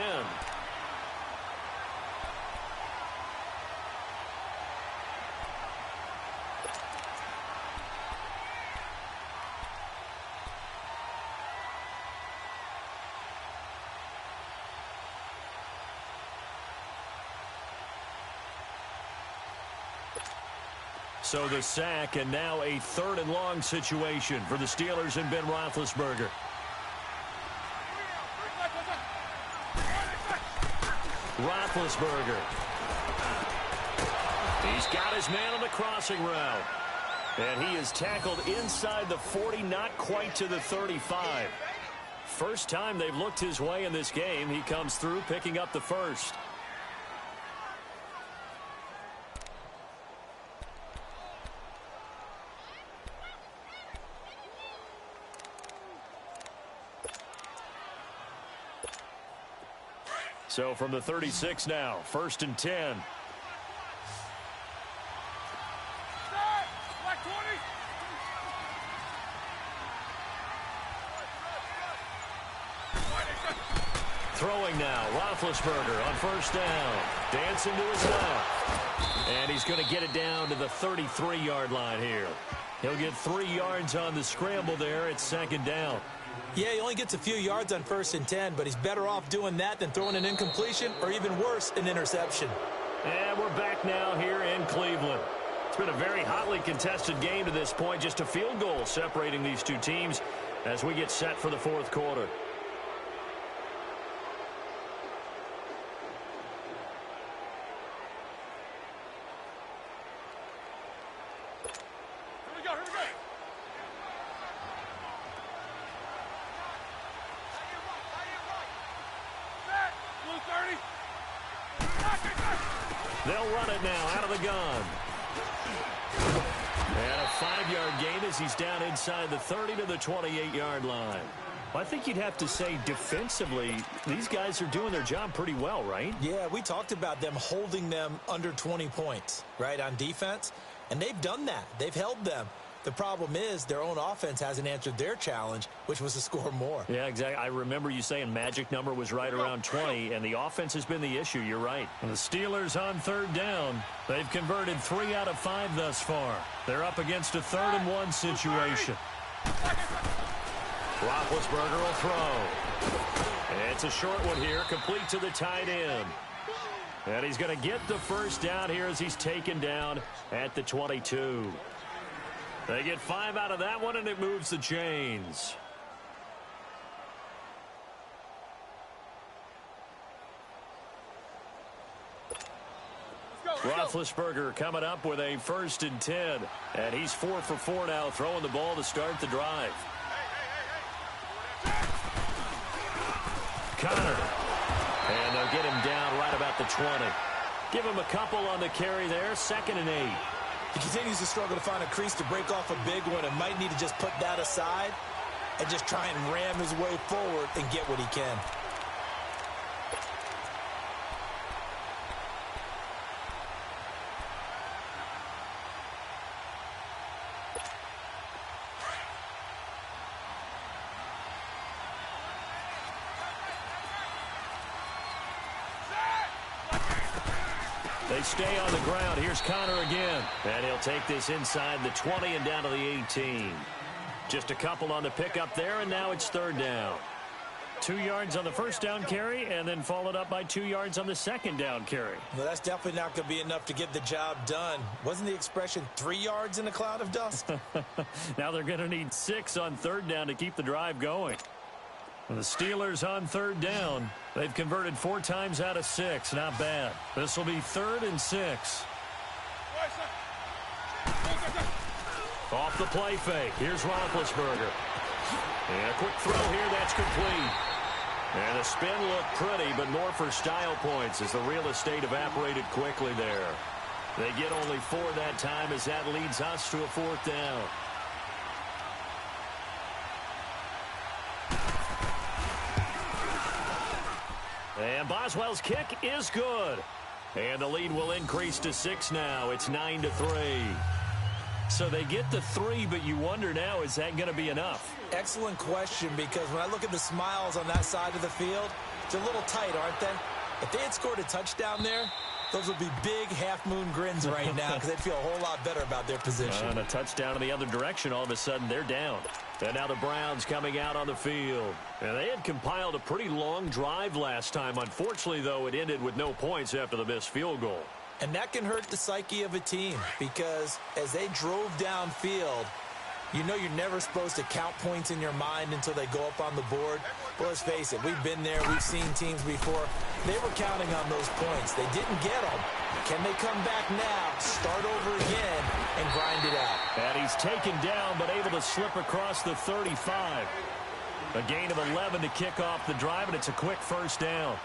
So the sack, and now a 3rd and long situation for the Steelers and Ben Roethlisberger. Roethlisberger. He's got his man on the crossing route. And he is tackled inside the 40, not quite to the 35. First time they've looked his way in this game. He comes through picking up the first. So from the 36 now, 1st and 10. Throwing now, Roethlisberger on first down. Dancing to his left. And he's going to get it down to the 33-yard line here. He'll get 3 yards on the scramble there. It's 2nd down. Yeah, he only gets a few yards on 1st and 10, but he's better off doing that than throwing an incompletion or even worse, an interception. And we're back now here in Cleveland. It's been a very hotly contested game to this point. Just a field goal separating these two teams as we get set for the 4th quarter. They'll run it now out of the gun. And a 5-yard gain as he's down inside the 30 to the 28-yard line. I think you'd have to say defensively, these guys are doing their job pretty well, right? Yeah, we talked about them holding them under 20 points, right, on defense. And they've done that. They've held them. The problem is their own offense hasn't answered their challenge, which was to score more. Yeah, exactly. I remember you saying magic number was right around 20, and the offense has been the issue. You're right. And the Steelers on 3rd down. They've converted 3 out of 5 thus far. They're up against a 3rd and 1 situation. Roethlisberger will throw. And it's a short one here, complete to the tight end. And he's going to get the first down here as he's taken down at the 22. They get 5 out of that one, and it moves the chains. Roethlisberger coming up with a 1st and 10. And he's 4 for 4 now, throwing the ball to start the drive. Connor. And they'll get him down right about the 20. Give him a couple on the carry there, 2nd and 8. He continues to struggle to find a crease to break off a big one and might need to just put that aside and just try and ram his way forward and get what he can. They stay on the ground. Here's Connor again. And he'll take this inside the 20 and down to the 18. Just a couple on the pickup there, and now it's 3rd down. 2 yards on the first down carry, and then followed up by 2 yards on the second down carry. Well, that's definitely not going to be enough to get the job done. Wasn't the expression 3 yards in a cloud of dust? Now they're going to need 6 on third down to keep the drive going. The Steelers on third down. They've converted 4 times out of 6. Not bad. This will be 3rd and 6. Off the play fake. Here's Roethlisberger. And a quick throw here. That's complete. And the spin looked pretty, but more for style points as the real estate evaporated quickly there. They get only 4 that time as that leads us to a 4th down. And Boswell's kick is good. And the lead will increase to 6 now. It's 9-3. So they get the 3, but you wonder now, is that going to be enough? Excellent question, because when I look at the smiles on that side of the field, they're a little tight, aren't they? If they had scored a touchdown there, those would be big half-moon grins right now because they'd feel a whole lot better about their position. And a touchdown in the other direction, all of a sudden they're down. And now the Browns coming out on the field. And they had compiled a pretty long drive last time. Unfortunately, though, it ended with no points after the missed field goal. And that can hurt the psyche of a team because as they drove downfield, you know you're never supposed to count points in your mind until they go up on the board. Well, let's face it, we've been there. We've seen teams before. They were counting on those points. They didn't get them. Can they come back now, start over again, and grind it out? And he's taken down but able to slip across the 35. A gain of 11 to kick off the drive, and it's a quick first down.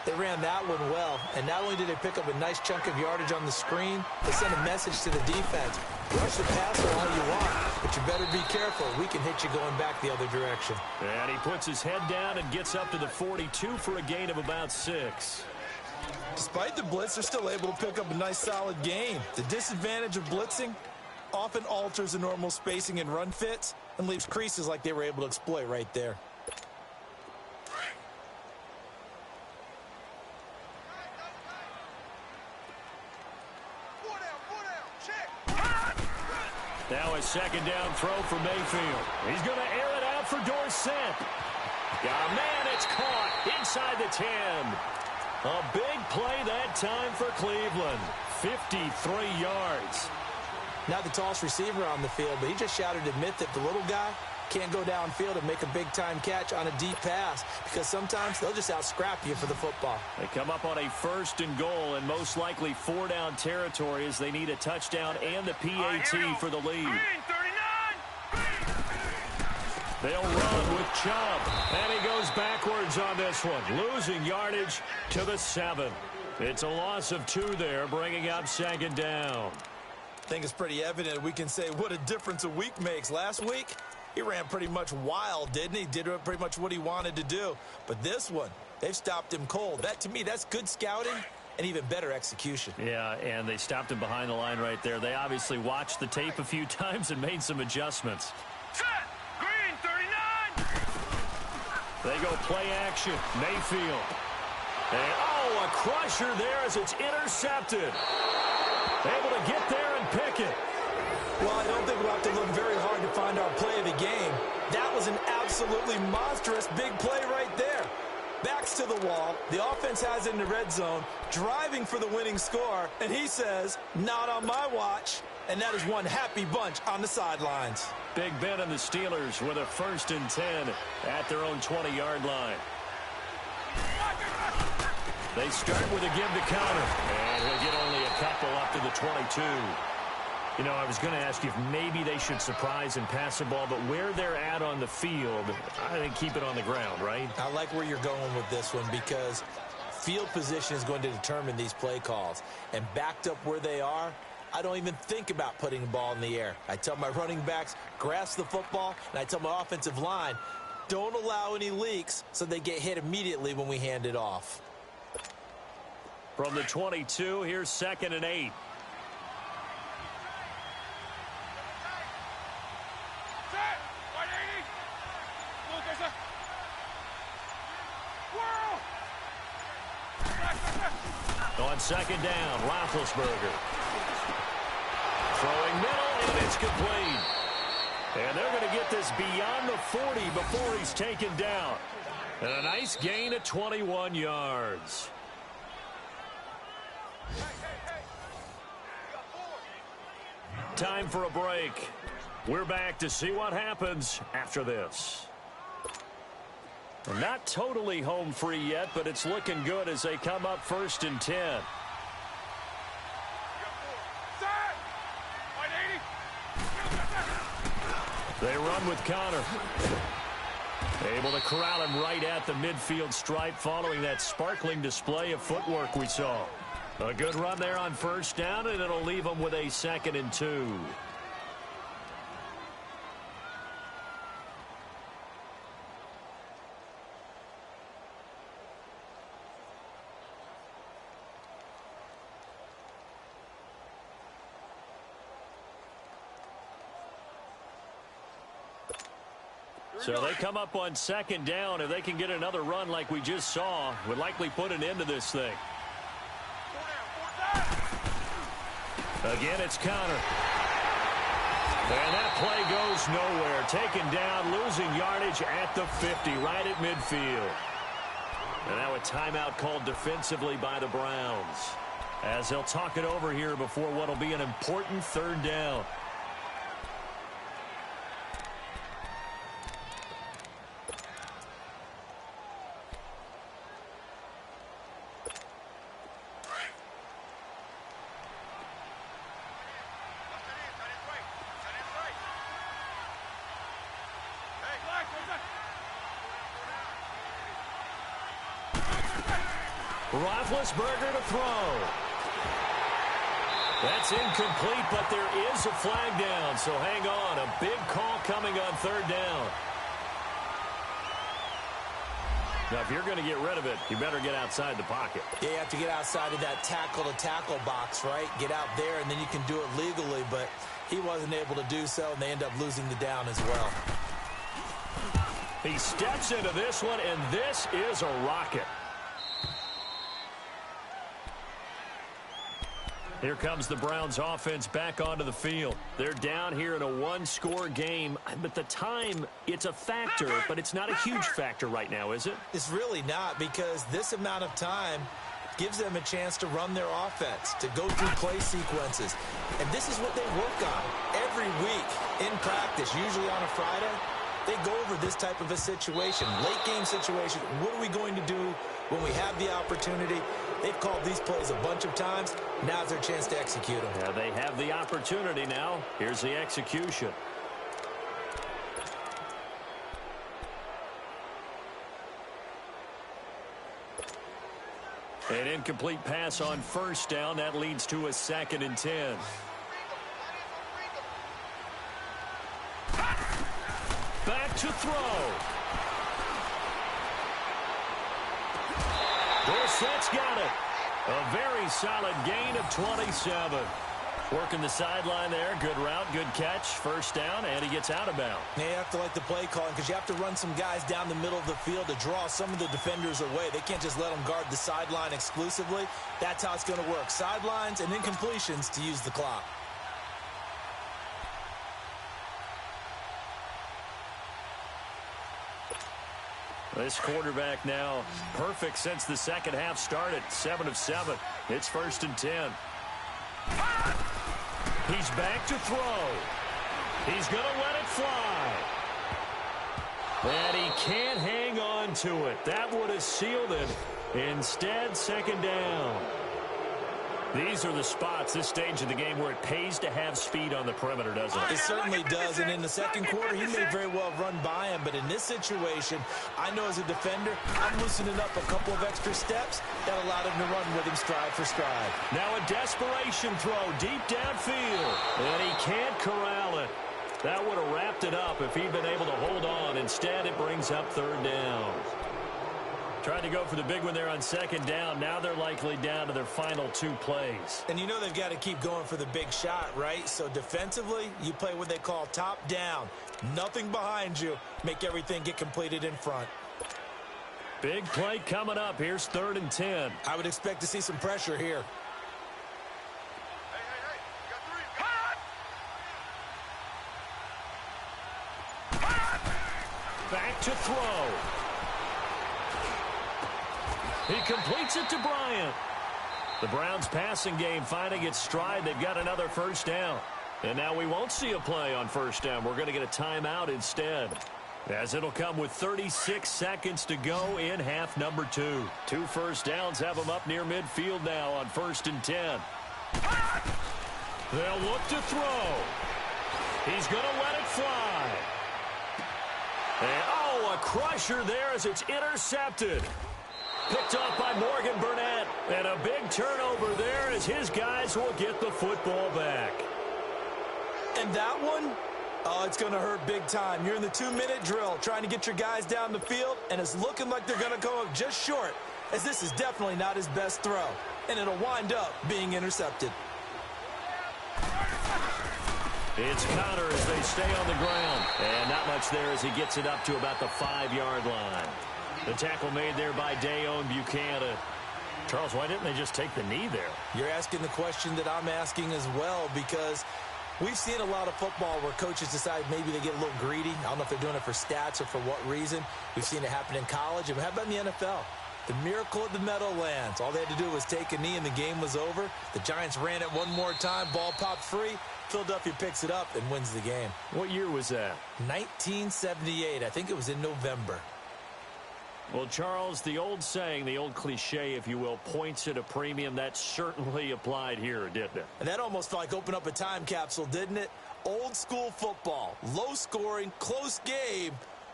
They ran that one well, and not only did they pick up a nice chunk of yardage on the screen, they sent a message to the defense. Rush the passer all you want, but you better be careful. We can hit you going back the other direction. And he puts his head down and gets up to the 42 for a gain of about 6. Despite the blitz, they're still able to pick up a nice solid gain. The disadvantage of blitzing often alters the normal spacing and run fits and leaves creases like they were able to exploit right there. Now a second down throw for Mayfield. He's going to air it out for Dorsett. Got a man, it's caught inside the 10. A big play that time for Cleveland. 53 yards. Not the tallest receiver on the field, but he just shouted admit that the little guy can't go downfield and make a big-time catch on a deep pass because sometimes they'll just out-scrap you for the football. They come up on a 1st and goal and most likely 4-down territory as they need a touchdown and the PAT for the lead. They'll run with Chubb, and he goes backwards on this one, losing yardage to the 7. It's a loss of 2 there, bringing up 2nd down. I think it's pretty evident we can say what a difference a week makes. Last week, he ran pretty much wild, didn't he? Did pretty much what he wanted to do. But this one, they've stopped him cold. That, to me, that's good scouting and even better execution. Yeah, and they stopped him behind the line right there. They obviously watched the tape a few times and made some adjustments. Set! Green, 39! They go play action. Mayfield. And, a crusher there as it's intercepted. Able to get there and pick it. Well, I don't think we'll have to look very hard to find our play of the game. That was an absolutely monstrous big play right there. Backs to the wall. The offense has it in the red zone, driving for the winning score. And he says, not on my watch. And that is one happy bunch on the sidelines. Big Ben and the Steelers with a 1st and 10 at their own 20-yard line. They start with a give to counter. And he'll get only a couple up to the 22. You know, I was going to ask you if maybe they should surprise and pass the ball, but where they're at on the field, I think keep it on the ground, right? I like where you're going with this one because field position is going to determine these play calls. And backed up where they are, I don't even think about putting the ball in the air. I tell my running backs, grasp the football, and I tell my offensive line, don't allow any leaks so they get hit immediately when we hand it off. From the 22, here's 2nd and 8. Set! 180! Look, there's a... Whirl! On 2nd down, Roethlisberger. Throwing middle, and it's complete. And they're going to get this beyond the 40 before he's taken down. And a nice gain of 21 yards. Time for a break. We're back to see what happens after this. Not totally home free yet, but it's looking good as they come up 1st and 10. They run with Connor. Able to corral him right at the midfield stripe following that sparkling display of footwork we saw. A good run there on 1st down, and it'll leave them with a 2nd and 2. So they come up on 2nd down. If they can get another run like we just saw, would likely put an end to this thing. Again, it's Connor. And that play goes nowhere. Taken down, losing yardage at the 50, right at midfield. And now a timeout called defensively by the Browns, as they'll talk it over here before what will be an important 3rd down. Roethlisberger to throw. That's incomplete, but there is a flag down, so hang on. A big call coming on 3rd down. Now, if you're going to get rid of it, you better get outside the pocket. Yeah, you have to get outside of that tackle-to-tackle box, right? Get out there, and then you can do it legally, but he wasn't able to do so, and they end up losing the down as well. He steps into this one, and this is a rocket. Here comes the Browns offense back onto the field. They're down here in a 1-score game. But the time, it's a factor, but it's not a huge factor right now, is it? It's really not, because this amount of time gives them a chance to run their offense, to go through play sequences. And this is what they work on every week in practice, usually on a Friday. They go over this type of a situation, late game situation. What are we going to do when we have the opportunity? They've called these plays a bunch of times. Now's their chance to execute them. Yeah, they have the opportunity now. Here's the execution. An incomplete pass on 1st down. That leads to a 2nd and 10. Back to throw. Dorsett's got it. A very solid gain of 27. Working the sideline there. Good route, good catch. 1st down, and he gets out of bounds. Yeah, you have to like the play calling, because you have to run some guys down the middle of the field to draw some of the defenders away. They can't just let them guard the sideline exclusively. That's how it's going to work. Sidelines and incompletions to use the clock. This quarterback now perfect since the 2nd half started. 7 of 7. It's 1st and 10. He's back to throw. He's going to let it fly. And he can't hang on to it. That would have sealed it. Instead, 2nd down. These are the spots, this stage of the game, where it pays to have speed on the perimeter, doesn't it? It certainly does, and in the 2nd quarter, he may very well run by him, but in this situation, I know as a defender, I'm loosening up a couple of extra steps that allowed him to run with him stride for stride. Now a desperation throw deep downfield, and he can't corral it. That would have wrapped it up if he'd been able to hold on. Instead, it brings up 3rd down. Tried to go for the big one there on 2nd down. Now they're likely down to their final 2 plays. And you know they've got to keep going for the big shot, right? So defensively, you play what they call top down. Nothing behind you. Make everything get completed in front. Big play coming up. Here's 3rd and 10. I would expect to see some pressure here. Back to throw. He completes it to Bryant. The Browns' passing game finding its stride. They've got another first down. And now we won't see a play on first down. We're going to get a timeout instead, as it'll come with 36 seconds to go in half number 2. 2 first downs have them up near midfield now on 1st and 10. They'll look to throw. He's going to let it fly. And, oh, a crusher there as it's intercepted. Picked off by Morgan Burnett. And a big turnover there as his guys will get the football back. And that one, oh, it's going to hurt big time. You're in the 2-minute drill trying to get your guys down the field, and it's looking like they're going to come up just short, as this is definitely not his best throw. And it'll wind up being intercepted. It's Connor as they stay on the ground. And not much there as he gets it up to about the 5-yard line. The tackle made there by Dayon Buchanan. Charles, why didn't they just take the knee there? You're asking the question that I'm asking as well, because we've seen a lot of football where coaches decide maybe they get a little greedy. I don't know if they're doing it for stats or for what reason. We've seen it happen in college. And how about in the NFL? The miracle at the Meadowlands. All they had to do was take a knee and the game was over. The Giants ran it one more time. Ball popped free. Philadelphia picks it up and wins the game. What year was that? 1978. I think it was in November. Well, Charles, the old saying, the old cliche, if you will, points at a premium, that certainly applied here, didn't it? And that almost like opened up a time capsule, didn't it? Old school football. Low scoring, close game.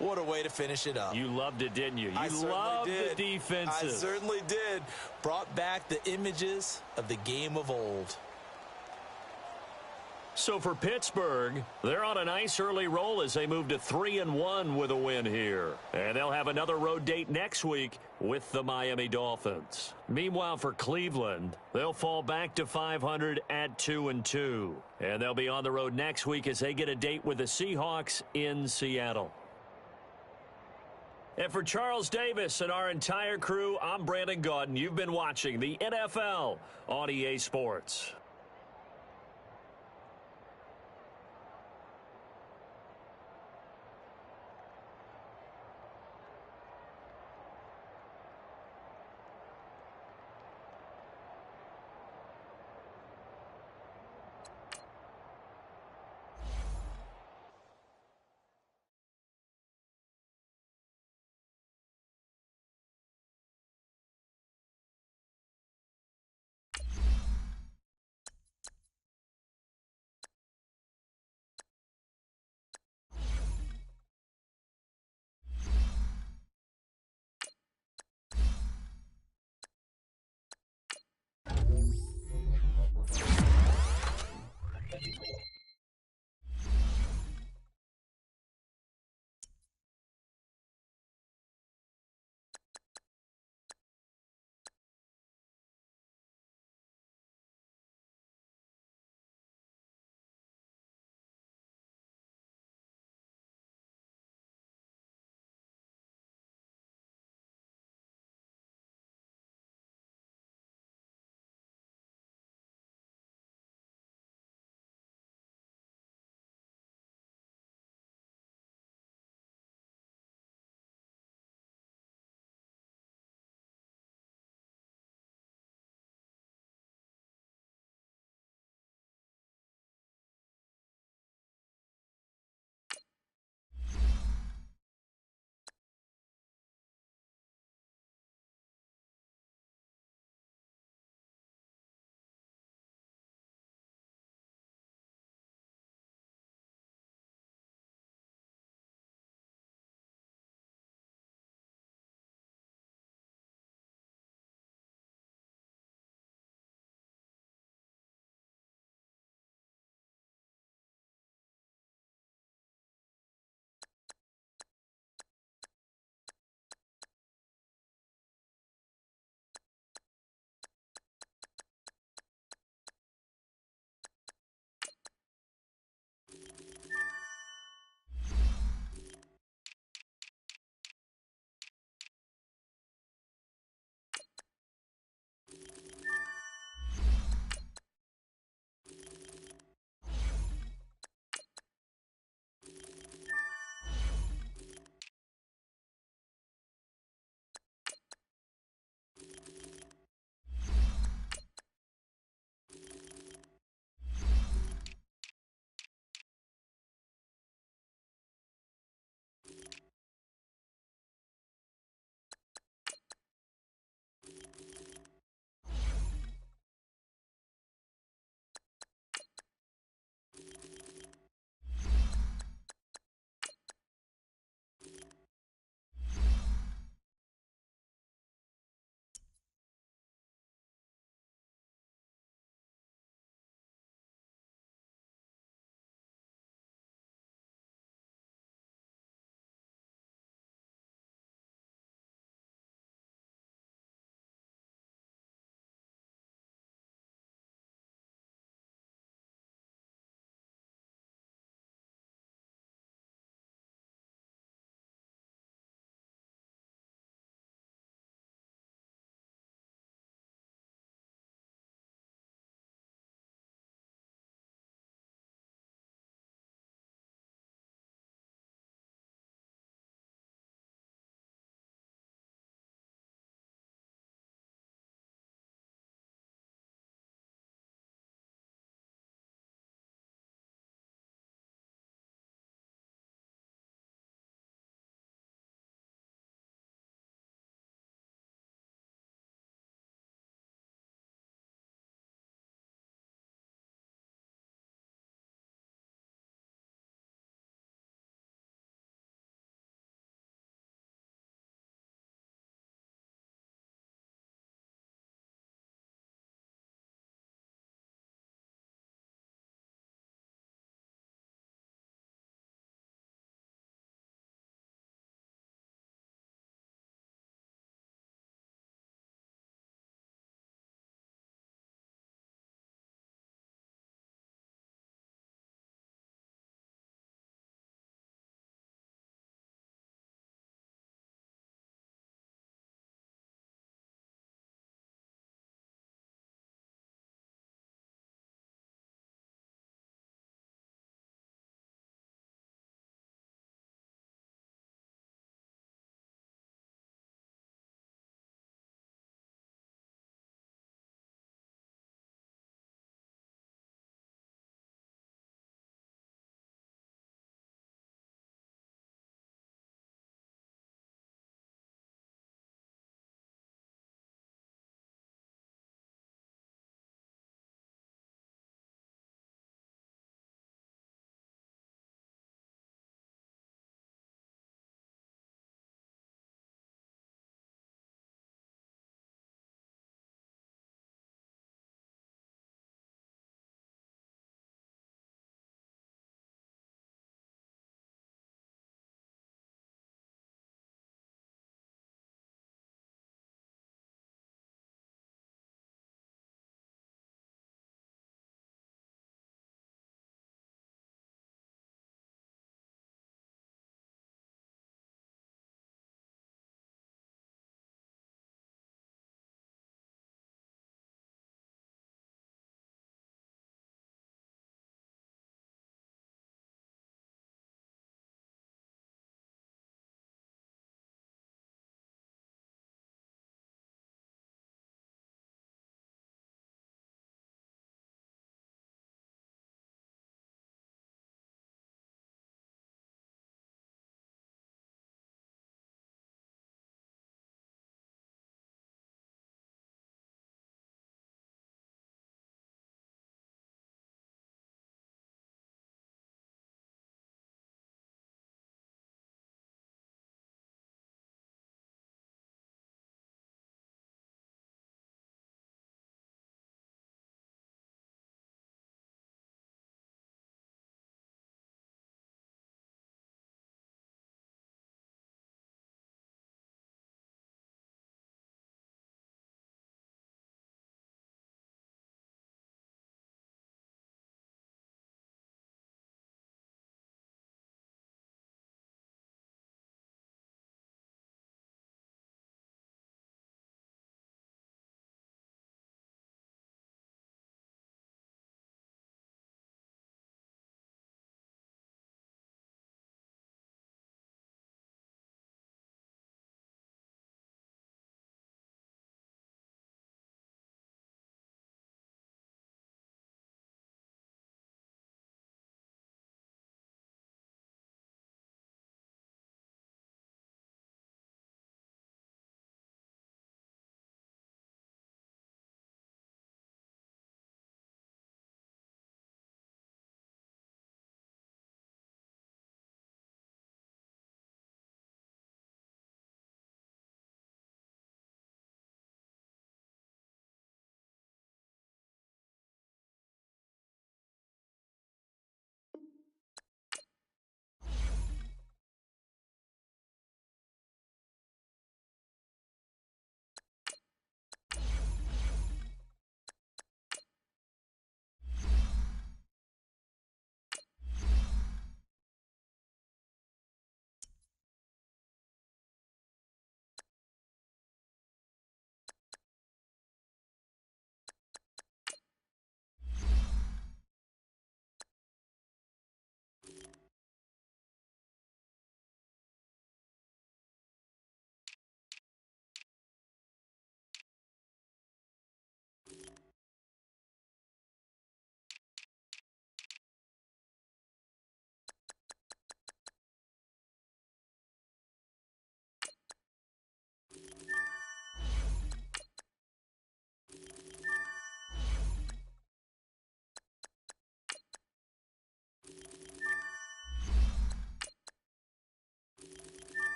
What a way to finish it up. You loved it, didn't you? You loved the defenses. I certainly did. Brought back the images of the game of old. So for Pittsburgh, they're on a nice early roll as they move to 3-1 with a win here. And they'll have another road date next week with the Miami Dolphins. Meanwhile, for Cleveland, they'll fall back to 500 at 2-2. And they'll be on the road next week as they get a date with the Seahawks in Seattle. And for Charles Davis and our entire crew, I'm Brandon Gaudin. You've been watching the NFL on EA Sports.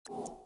you.